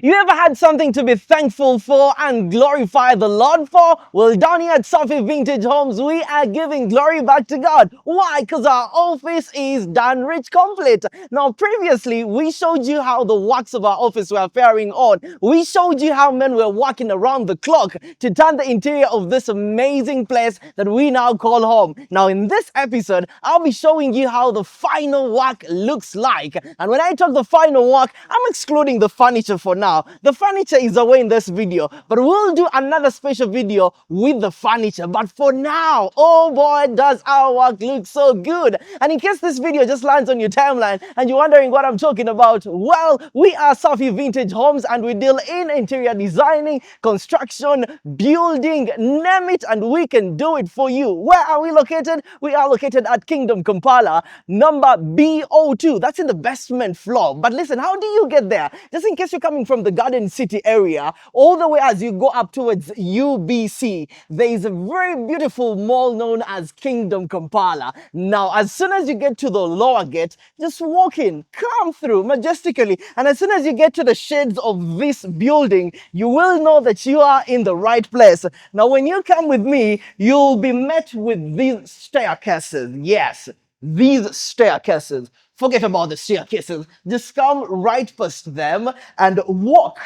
You ever had something to be thankful for and glorify the Lord for? Well, down here at Safi Vintage Homes, we are giving glory back to God. Why? Because our office is done rich complete. Now, previously, we showed you how the works of our office were faring on. We showed you how men were working around the clock to turn the interior of this amazing place that we now call home. Now, in this episode, I'll be showing you how the final work looks like. And when I talk the final work, I'm excluding the furniture for now. The furniture is away in this video, but we'll do another special video with the furniture. But for now, oh boy, does our work look so good. And in case this video just lands on your timeline and you're wondering what I'm talking about, well, we are Safi Vintage Homes and we deal in interior designing, construction, building, name it, and we can do it for you. Where are we located? We are located at Kingdom Kampala, number BO2. That's in the basement floor. But listen, how do you get there? Just in case you're coming from the Garden City area, all the way as you go up towards UBC, there is a very beautiful mall known as Kingdom Kampala. Now, as soon as you get to the lower gate, just walk in, come through majestically, and as soon as you get to the shades of this building, you will know that you are in the right place. Now, when you come with me, you'll be met with these staircases. Yes, these staircases. Forget about the staircases. Just come right past them and walk.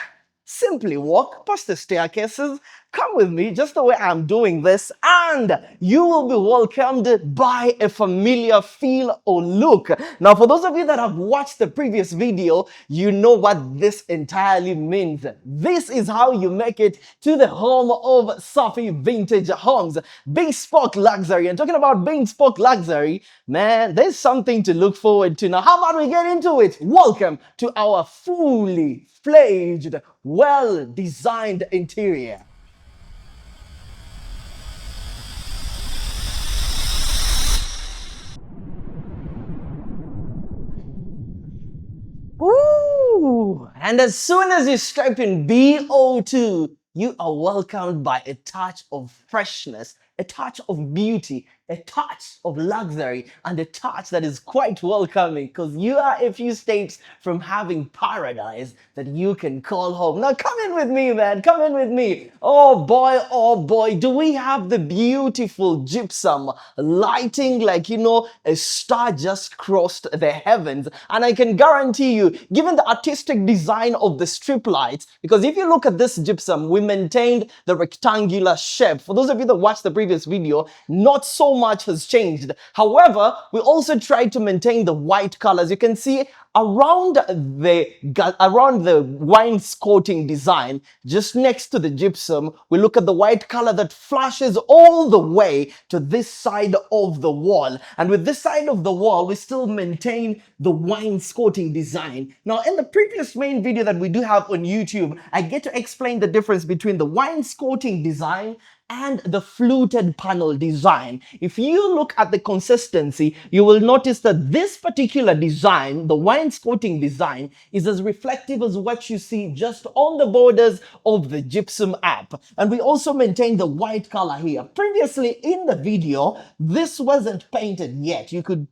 Simply walk past the staircases. Come with me just the way I'm doing this, and you will be welcomed by a familiar feel or look. Now, for those of you that have watched the previous video, you know what this entirely means. This is how you make it to the home of Safi Vintage Homes. Bespoke luxury. And talking about bespoke luxury, man, there's something to look forward to. Now, how about we get into it? Welcome to our fully fledged, well-designed interior. Ooh! And as soon as you step in BO2, you are welcomed by a touch of freshness, a touch of beauty, a touch of luxury, and a touch that is quite welcoming because you are a few steps from having paradise that you can call home. Now come in with me, man. Come in with me. Oh boy, do we have the beautiful gypsum lighting like, a star just crossed the heavens. And I can guarantee you, given the artistic design of the strip lights, because if you look at this gypsum, we maintained the rectangular shape. For those of you that watched the previous video, not so much has changed. However, we also tried to maintain the white colors. You can see around the wainscoting design, just next to the gypsum, we look at the white color that flashes all the way to this side of the wall. And with this side of the wall, we still maintain the wainscoting design. Now, in the previous main video that we do have on YouTube, I get to explain the difference between the wainscoting design and the fluted panel design. If you look at the consistency, you will notice that this particular design, the wainscoting design, is as reflective as what you see just on the borders of the gypsum app. And we also maintain the white color here. Previously in the video, this wasn't painted yet. You could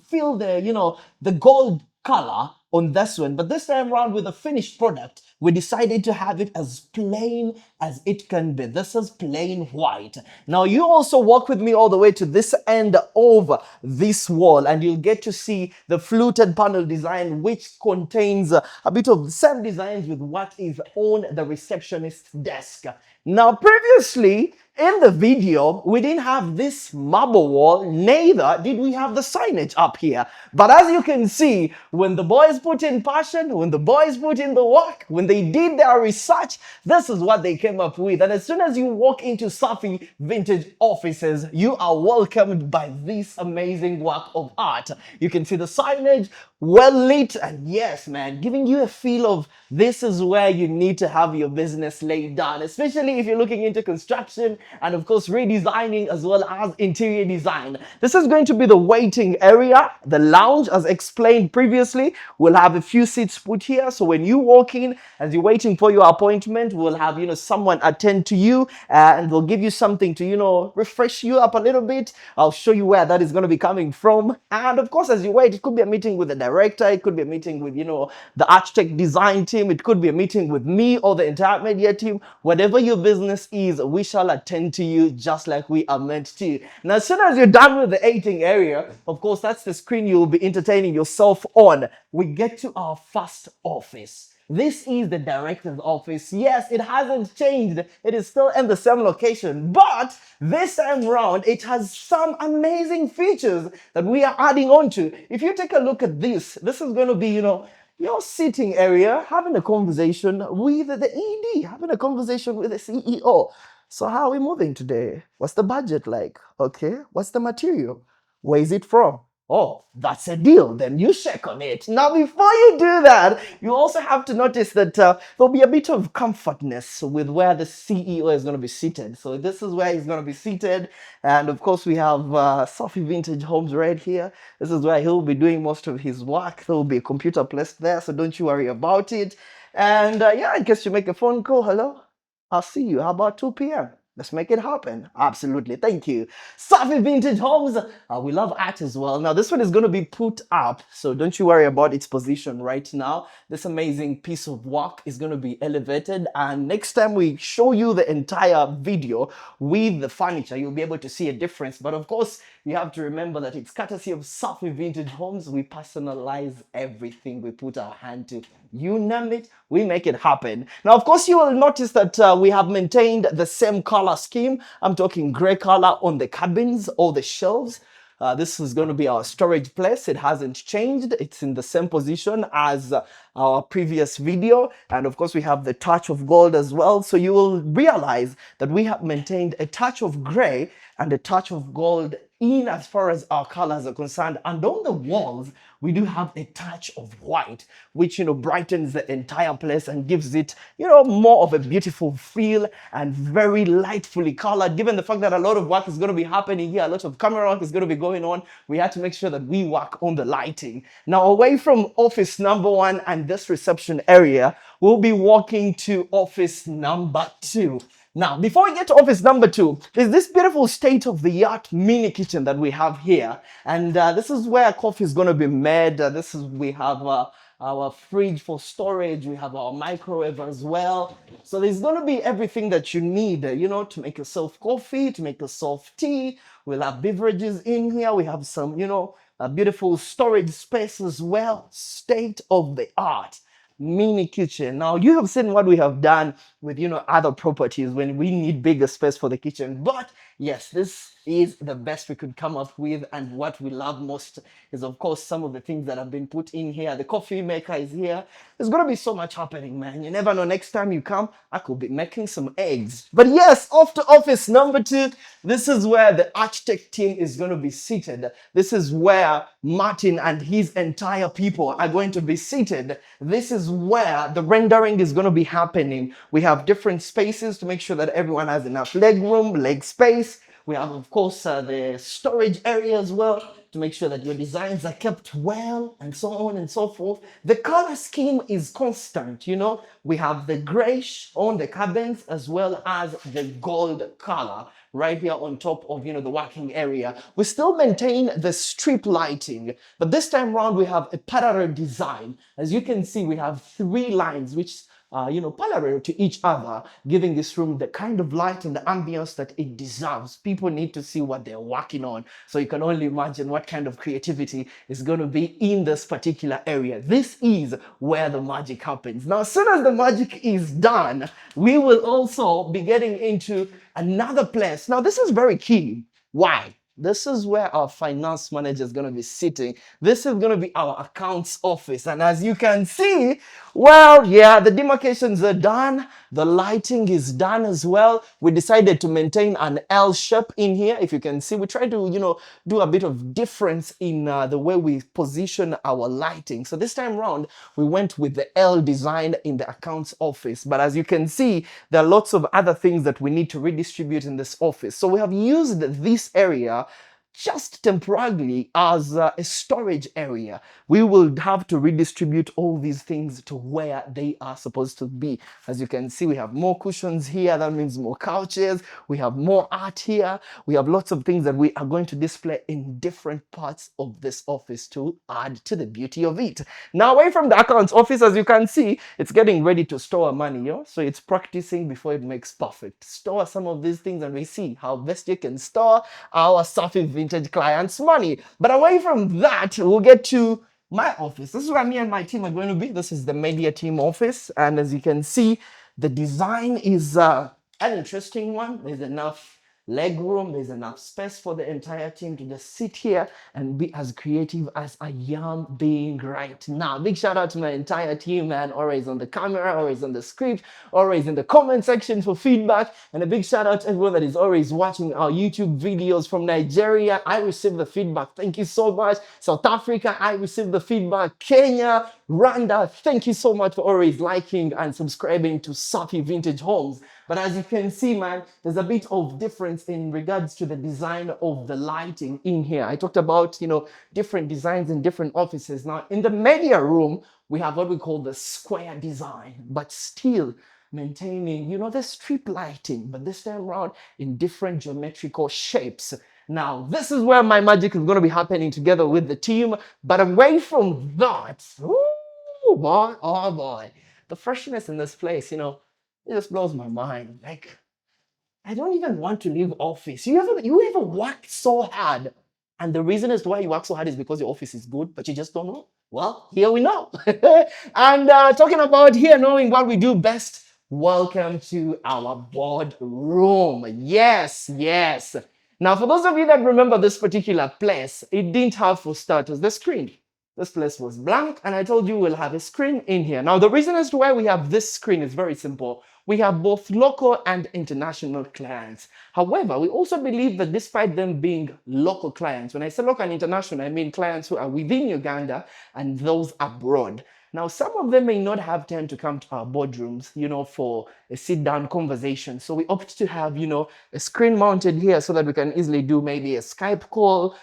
feel the gold color on this one, but this time around with the finished product, we decided to have it as plain as it can be. This is plain white. Now you also walk with me all the way to this end of this wall and you'll get to see the fluted panel design, which contains a bit of the same designs with what is on the receptionist's desk. Now previously in the video, we didn't have this marble wall, neither did we have the signage up here. But as you can see, when the boys put in passion, when the boys put in the work, when they did their research, this is what they came up with. And as soon as you walk into Safi Vintage offices, you are welcomed by this amazing work of art. You can see the signage, well lit, and yes, man, giving you a feel of this is where you need to have your business laid down, especially if you're looking into construction, and of course redesigning as well as interior design. This is going to be the waiting area, the lounge as explained previously. We'll have a few seats put here, so when you walk in, as you're waiting for your appointment, we'll have, someone attend to you, and they'll give you something to, refresh you up a little bit. I'll show you where that is going to be coming from. And of course, as you wait, it could be a meeting with the director, it could be a meeting with, the architect design team, it could be a meeting with me or the entire media team. Whatever your business is, we shall attend to you just like we are meant to. Now, as soon as you're done with the eating area, of course, that's the screen you'll be entertaining yourself on. We get to our first office. This is the director's office. Yes, it hasn't changed. It is still in the same location, but this time round, it has some amazing features that we are adding on to. If you take a look at this is going to be, your sitting area, having a conversation with the ED, having a conversation with the CEO. So how are we moving today? What's the budget like? Okay, what's the material? Where is it from? Oh, that's a deal. Then you check on it. Now, before you do that, you also have to notice that there'll be a bit of comfortness with where the CEO is going to be seated. So this is where he's going to be seated. And of course, we have Safi Vintage Homes right here. This is where he'll be doing most of his work. There'll be a computer placed there, so don't you worry about it. And yeah, in case you make a phone call, hello, I'll see you. How about 2 p.m.? Let's make it happen. Absolutely. Thank you. Safi Vintage Homes. We love art as well. Now, this one is going to be put up, so don't you worry about its position right now. This amazing piece of work is going to be elevated, and next time we show you the entire video with the furniture, you'll be able to see a difference. But of course, you have to remember that it's courtesy of Safi Vintage Homes. We personalize everything we put our hand to. You name it, we make it happen. Now, of course, you will notice that we have maintained the same color scheme. I'm talking gray color on the cabins or the shelves. This is going to be our storage place. It hasn't changed. It's in the same position as our previous video. And of course, we have the touch of gold as well. So you will realize that we have maintained a touch of gray and a touch of gold in as far as our colors are concerned. And on the walls, we do have a touch of white, which, brightens the entire place and gives it, more of a beautiful feel and very lightfully colored. Given the fact that a lot of work is going to be happening here, a lot of camera work is going to be going on, we had to make sure that we work on the lighting. Now, away from office number 1 and this reception area, we'll be walking to office number 2. Now, before we get to office number 2, there's this beautiful state-of-the-art mini kitchen that we have here. And this is where coffee is going to be made. We have our fridge for storage. We have our microwave as well. So there's going to be everything that you need, to make yourself coffee, to make yourself tea. We'll have beverages in here. We have some, a beautiful storage space as well. State-of-the-art mini kitchen. Now, you have seen what we have done with, other properties when we need bigger space for the kitchen. But yes, this is the best we could come up with. And what we love most is, of course, some of the things that have been put in here. The coffee maker is here. There's going to be so much happening, man. You never know. Next time you come, I could be making some eggs. But yes, off to office number 2. This is where the architect team is going to be seated. This is where Martin and his entire people are going to be seated. This is where the rendering is going to be happening. We have different spaces to make sure that everyone has enough leg room, leg space. We have, of course, the storage area as well to make sure that your designs are kept well and so on and so forth. The color scheme is constant, We have the grayish on the cabins as well as the gold color right here on top of, the working area. We still maintain the strip lighting, but this time around we have a parallel design. As you can see, we have 3 lines which parallel to each other, giving this room the kind of light and the ambience that it deserves. People need to see what they're working on. So you can only imagine what kind of creativity is going to be in this particular area. This is where the magic happens. Now, as soon as the magic is done, we will also be getting into another place. Now, this is very key. Why? This is where our finance manager is going to be sitting. This is going to be our accounts office. And as you can see, well, yeah, the demarcations are done. The lighting is done as well. We decided to maintain an L shape in here. If you can see, we try to, do a bit of difference in the way we position our lighting. So this time around, we went with the L design in the accounts office. But as you can see, there are lots of other things that we need to redistribute in this office. So we have used this area just temporarily as a storage area. We will have to redistribute all these things to where they are supposed to be. As you can see, we have more cushions here. That means more couches. We have more art here. We have lots of things that we are going to display in different parts of this office to add to the beauty of it. Now, away from the accounts office, as you can see, it's getting ready to store money. So it's practicing before it makes perfect. Store some of these things and we see how best you can store our Safi Vintage clients' money. But away from that, we'll get to my office. This is where me and my team are going to be. This is the media team office. And as you can see, the design is an interesting one. There's enough leg room, there's enough space for the entire team to just sit here and be as creative as I am being right now. Big shout out to my entire team, man. Always on the camera, always on the script, always in the comment section for feedback. And a big shout out to everyone that is always watching our YouTube videos from Nigeria. I receive the feedback. Thank you so much. South Africa, I receive the feedback. Kenya, Rwanda, thank you so much for always liking and subscribing to Safi Vintage Homes. But as you can see, man, there's a bit of difference in regards to the design of the lighting in here. I talked about, different designs in different offices. Now, in the media room, we have what we call the square design, but still maintaining, the strip lighting, but this time around in different geometrical shapes. Now, this is where my magic is going to be happening together with the team. But away from that, oh boy, the freshness in this place, it just blows my mind. Like, I don't even want to leave office. You ever worked so hard, and the reason as to why you work so hard is because your office is good, but you just don't know? Well, here we know. And talking about here knowing what we do best, welcome to our boardroom. Yes. Now, for those of you that remember this particular place, it didn't have, for starters, the screen. This place was blank, and I told you we'll have a screen in here. Now, the reason as to why we have this screen is very simple. We have both local and international clients. However, we also believe that despite them being local clients, when I say local and international, I mean clients who are within Uganda and those abroad. Now, some of them may not have time to come to our boardrooms, for a sit-down conversation. So we opt to have, a screen mounted here so that we can easily do maybe a Skype call,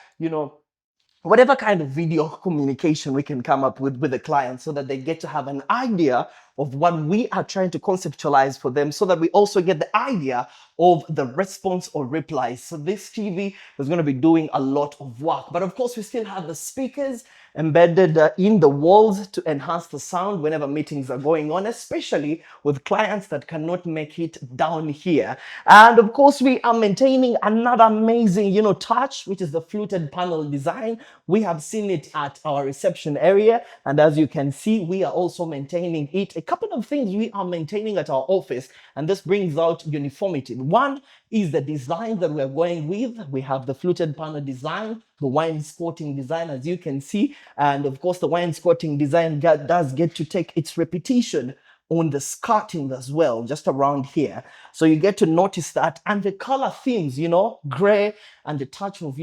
whatever kind of video communication we can come up with the client so that they get to have an idea of what we are trying to conceptualize for them so that we also get the idea of the response or replies. So this TV is going to be doing a lot of work. But of course, we still have the speakers embedded in the walls to enhance the sound whenever meetings are going on, especially with clients that cannot make it down here. And of course, we are maintaining another amazing, touch, which is the fluted panel design. We have seen it at our reception area. And as you can see, we are also maintaining it. A couple of things we are maintaining at our office, and this brings out uniformity. One is the design that we're going with. We have the fluted panel design, the wainscoting design, as you can see. And of course, the wainscoting design does get to take its repetition on the skirting as well, just around here. So you get to notice that. And the color themes, gray and the touch of,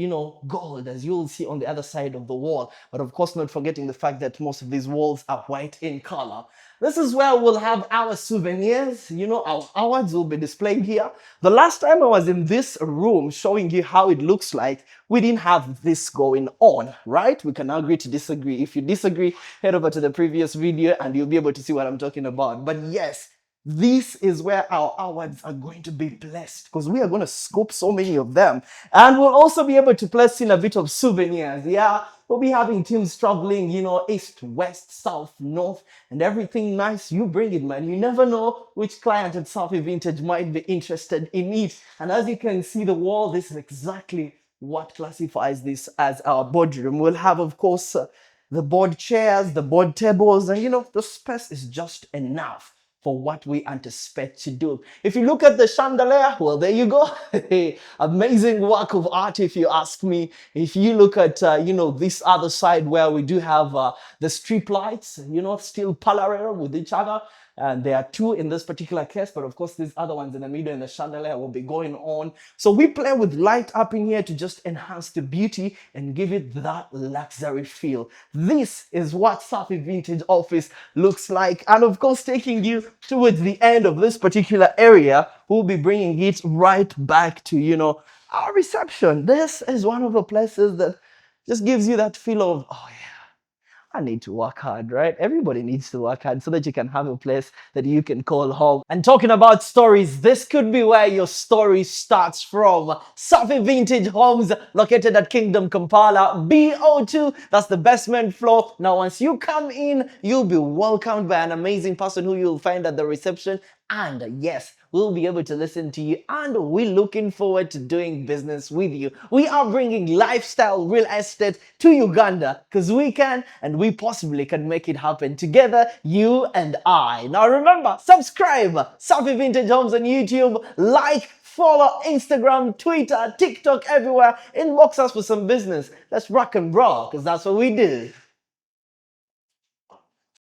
gold, as you'll see on the other side of the wall. But of course, not forgetting the fact that most of these walls are white in color. This is where we'll have our souvenirs, our awards will be displayed here. The last time I was in this room showing you how it looks like, we didn't have this going on, right? We can agree to disagree. If you disagree, head over to the previous video and you'll be able to see what I'm talking about. But yes, this is where our awards are going to be placed because we are going to scoop so many of them. And we'll also be able to place in a bit of souvenirs. Yeah, we'll be having teams traveling, east, west, south, north, and everything nice. You bring it, man. You never know which client at Safi Vintage might be interested in it. And as you can see the wall, this is exactly what classifies this as our boardroom. We'll have, of course, the board chairs, the board tables, and the space is just enough for what we anticipate to do. If you look at the chandelier, well, there you go. Amazing work of art, if you ask me. If you look at, this other side where we do have the street lights, still parallel with each other. And there are two in this particular case, but of course, these other ones in the middle and the chandelier will be going on. So we play with light up in here to just enhance the beauty and give it that luxury feel. This is what Safi Vintage Office looks like. And of course, taking you towards the end of this particular area, we'll be bringing it right back to, our reception. This is one of the places that just gives you that feel of, oh yeah, I need to work hard, right? Everybody needs to work hard so that you can have a place that you can call home. And talking about stories, this could be where your story starts from. Safi Vintage Homes, located at Kingdom Kampala, BO2. That's the basement floor. Now, once you come in, you'll be welcomed by an amazing person who you'll find at the reception. And yes, we'll be able to listen to you, and we're looking forward to doing business with you. We are bringing lifestyle real estate to Uganda because we can, and we possibly can make it happen together, you and I. Now remember, subscribe, Safi Vintage Homes on YouTube, like, follow Instagram, Twitter, TikTok, everywhere. Inbox us for some business. Let's rock and roll because that's what we do.